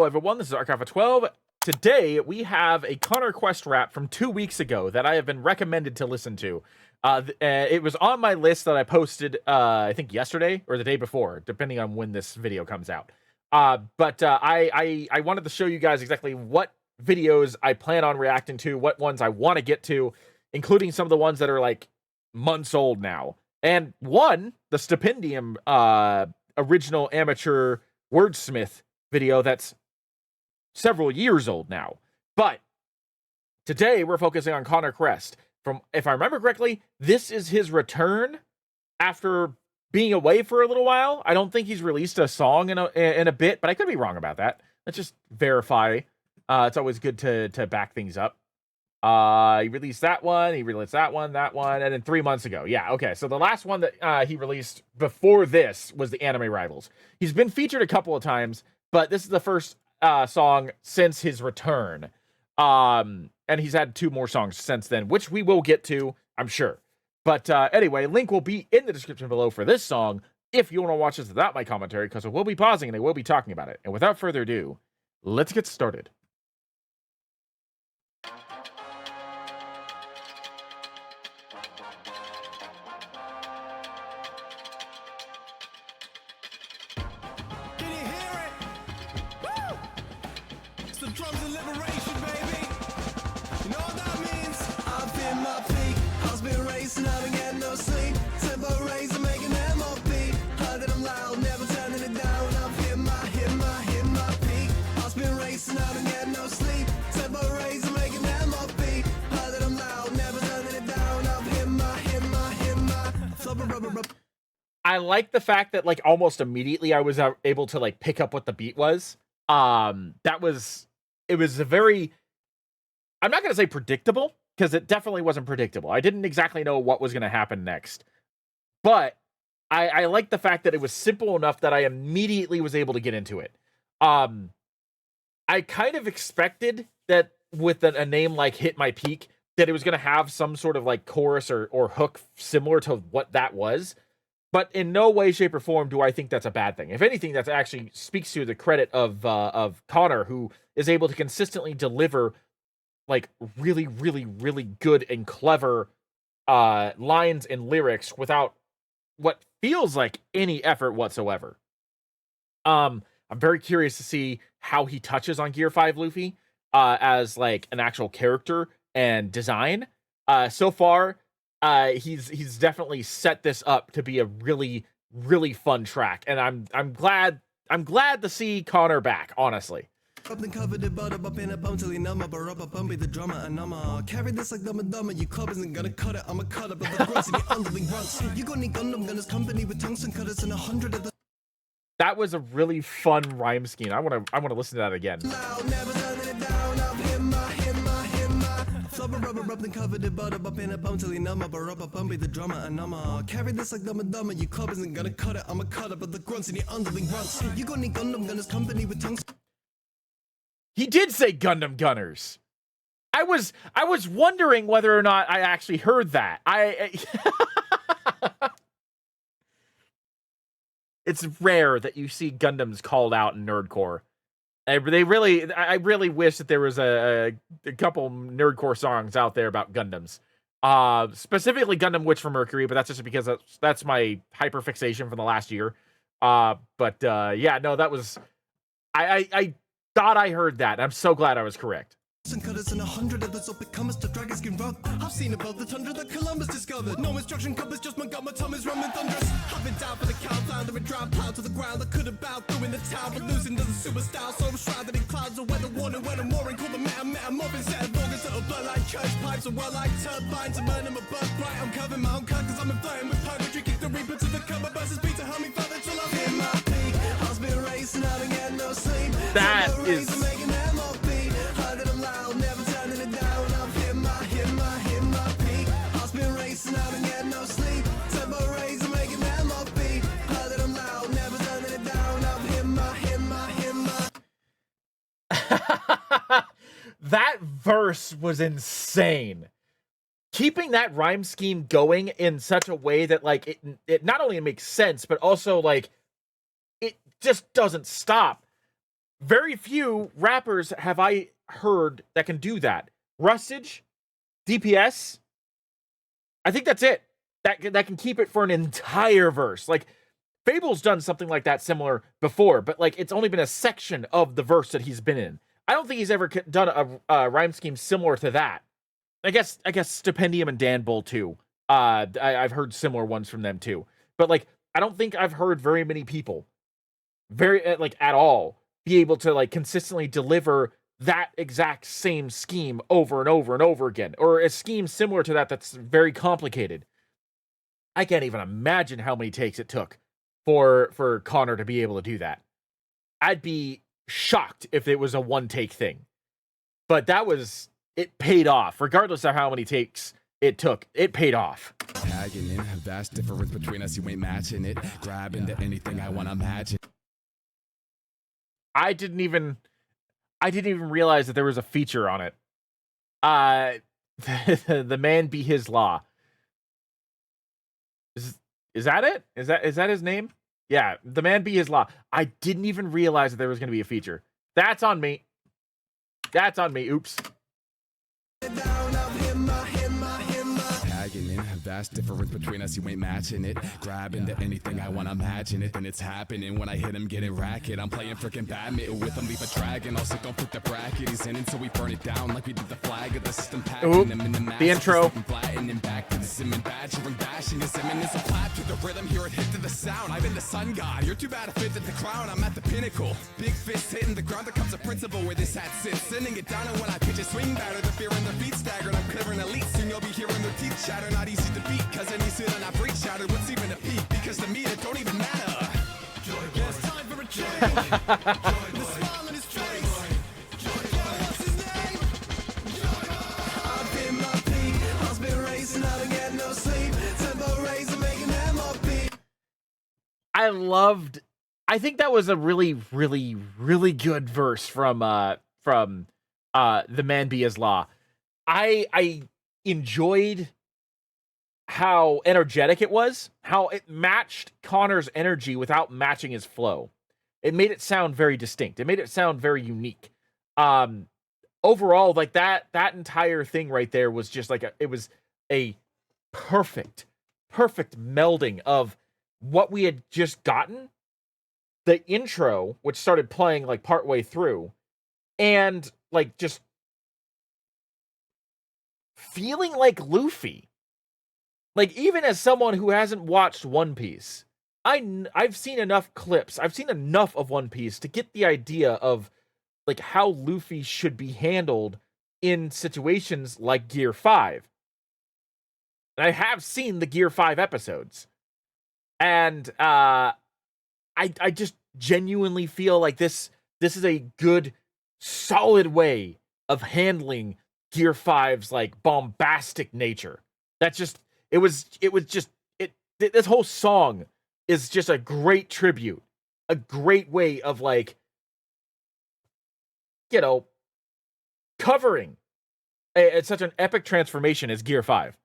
Hello everyone, this is Archive12. Today we have a Connor Quest rap from 2 weeks ago that I have been recommended to listen to. It was on my list that I posted, I think yesterday or the day before, depending on when this video comes out. I wanted to show you guys exactly what videos I plan on reacting to, what ones I want to get to, including some of the ones that are like months old now. And one, the Stipendium original amateur wordsmith video that's several years old now. But today we're focusing on Connor Quest. From, if I remember correctly, this is his return after being away for a little while. I don't think he's released a song in a bit, but I could be wrong about that. Let's just verify. It's always good to back things up. He released that one, that one, and then 3 months ago. Yeah, okay. So the last one that he released before this was the Anime Rivals. He's been featured a couple of times, but this is the first song since his return. And he's had 2 more songs since then, which we will get to, I'm sure. But anyway, link will be in the description below for this song if you want to watch this without my commentary, because we'll be pausing and I will be talking about it. And without further ado, let's get started. Drums of liberation, baby. You know what that means? I've been my peak. I've been racing, I don't get no sleep. Tempo raising, making MOP. Heard that I'm loud, never turning it down. I've hit my peak. I've been racing, I don't get no sleep. Tempo raising, making MOP. Heard that I'm loud, never turning it down. I've hit my flubber rubber. I like the fact that like almost immediately I was able to like pick up what the beat was. It was a very, I'm not going to say predictable, because it definitely wasn't predictable. I didn't exactly know what was going to happen next. But I like the fact that it was simple enough that I immediately was able to get into it. I kind of expected that with a name like Hit My Peak, that it was going to have some sort of like chorus or hook similar to what that was. But in no way, shape, or form do I think that's a bad thing. If anything, that actually speaks to the credit of Connor, who is able to consistently deliver like really, really, really good and clever lines and lyrics without what feels like any effort whatsoever. I'm very curious to see how he touches on Gear 5 Luffy as like an actual character and design. So far, he's definitely set this up to be a really, really fun track, and I'm glad to see Connor back, honestly. Covered it, but up in a bum till you numb up, or up bumpy the drummer, and I'ma carry this like dumb and dumber. You club isn't gonna cut it, I'ma cut it, but the grunts and the underling grunts. You got any Gundam gunners company with tungsten cutters and 100 of the. That was a really fun rhyme scheme. I wanna listen to that again. Loud, never turning it down. I've hit my. Flubber rubber rubbed covered it, but up in a bum till you numb up, or up bumpy the drummer, and I'ma carry this like dumb and dumber. You club isn't gonna cut it, I'ma cut it, but the grunts and the underling grunts. You got any Gundam gunners company with tungsten. He did say Gundam Gunners. I was wondering whether or not I actually heard that. It's rare that you see Gundams called out in nerdcore. I really wish that there was a couple nerdcore songs out there about Gundams. Specifically Gundam Witch from Mercury, but that's just because that's my hyperfixation from the last year. Yeah, no, that was I thought I heard that. I'm so glad I was correct. Cutters and 100 of the up it comes to dragon skin rock. I've seen above the tundra that Columbus discovered. No instruction compass, just my gut, my tongue is rumbling thunderous. I've been down for the cow, flounder and drown, plowed to the ground. I could have bowed through in the town, but losing to the superstar. So I'm shrouded in clouds of weather warning when I'm warring. Call the metamorphin set of organs that'll blow like church pipes and well like turbines. I'm earning my birthright, I'm covering my own cut, cause I'm flirting with purgatory. Kick the reaper to the cover, versus beat to help me further till I'm in my peak. I've been racing, I don't get no sleep. That is. That verse was insane. Keeping that rhyme scheme going in such a way that like it not only makes sense, but also like it just doesn't stop. Very few rappers have I heard that can do that. Rustage, DPS, I think that's it. That can keep it for an entire verse. Like, Fable's done something like that similar before, but like it's only been a section of the verse that he's been in. I don't think he's ever done a rhyme scheme similar to that. I guess Stipendium and Dan Bull too. I've heard similar ones from them too. But like, I don't think I've heard very many people, like at all, be able to like consistently deliver that exact same scheme over and over and over again, or a scheme similar to that that's very complicated. I can't even imagine how many takes it took for Connor to be able to do that. I'd be shocked if it was a one take thing. But it paid off. Regardless of how many takes it took, it paid off. Tagging in, a vast difference between us, you ain't matching it. Grab into anything I wanna imagine. I didn't even realize that there was a feature on it. TheManBeHisLa. Is that it? Is that his name? Yeah, TheManBeHisLa. I didn't even realize that there was going to be a feature. That's on me. That's on me. Oops. Tagging in, a vast difference between us, you ain't matching it. Grab into anything I wanna imagine it, then it's happening. When I hit him, getting racket. I'm playing freaking badminton with him, leave a dragon. Also, don't put the bracket. He's in until we burn it down like we did the flag of the system. Ooh, the intro. Flattening back to the sim and badgering, bashing his sim, and it's a clap to the rhythm. Hear it hit to the sound. I've been the sun god. You're too bad to fit at the crown. I'm at the pinnacle. Big fist hitting the ground. There comes a principle where this hat sits. Sending it down, and when I pitch a swing batter, the fear and the beat stagger. I'm clever and elite. Soon you'll be hearing their teeth shatter. Not easy to beat, cause any sit and I break shattered. What's even a peak? Because to me it don't even matter. It's time for a change. The smile in his face. What's his name? I've been my peak. I've been racing, I don't get no sleep. Tempo raising, making MLP. I think that was a really, really, really good verse from TheManBeHisLa. I enjoyed how energetic it was, how it matched Connor's energy without matching his flow. It made it sound very distinct. It made it sound very unique. Overall, like that entire thing right there was just like it was a perfect melding of what we had just gotten, the intro, which started playing like partway through, and like just feeling like Luffy. Like, even as someone who hasn't watched One Piece, I've seen enough clips, I've seen enough of One Piece to get the idea of like how Luffy should be handled in situations like Gear 5. And I have seen the Gear 5 episodes. And I just genuinely feel like this is a good, solid way of handling Gear 5's like bombastic nature. That's just this whole song is just a great tribute, a great way of like, covering such an epic transformation as Gear 5.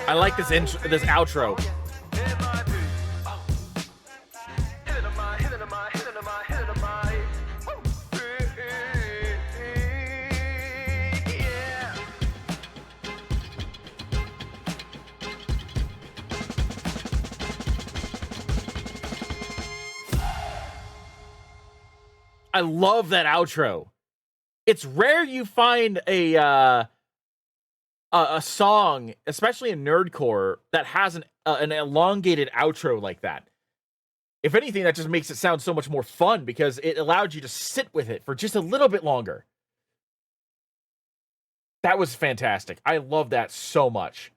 I like this outro. I love that outro. It's rare you find a song, especially in nerdcore, that has an elongated outro like that. If anything, that just makes it sound so much more fun because it allowed you to sit with it for just a little bit longer. That was fantastic. I love that so much.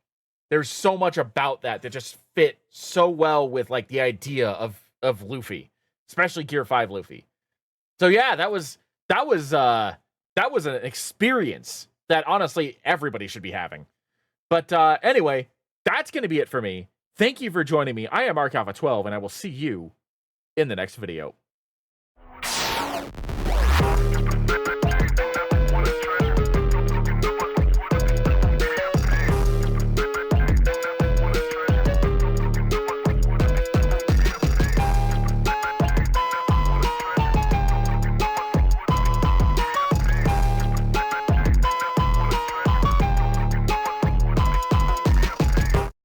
There's so much about that just fit so well with like the idea of Luffy, especially Gear 5 Luffy. So yeah, that was an experience that honestly everybody should be having. But anyway, that's going to be it for me. Thank you for joining me. I am Mark Alpha 12, and I will see you in the next video.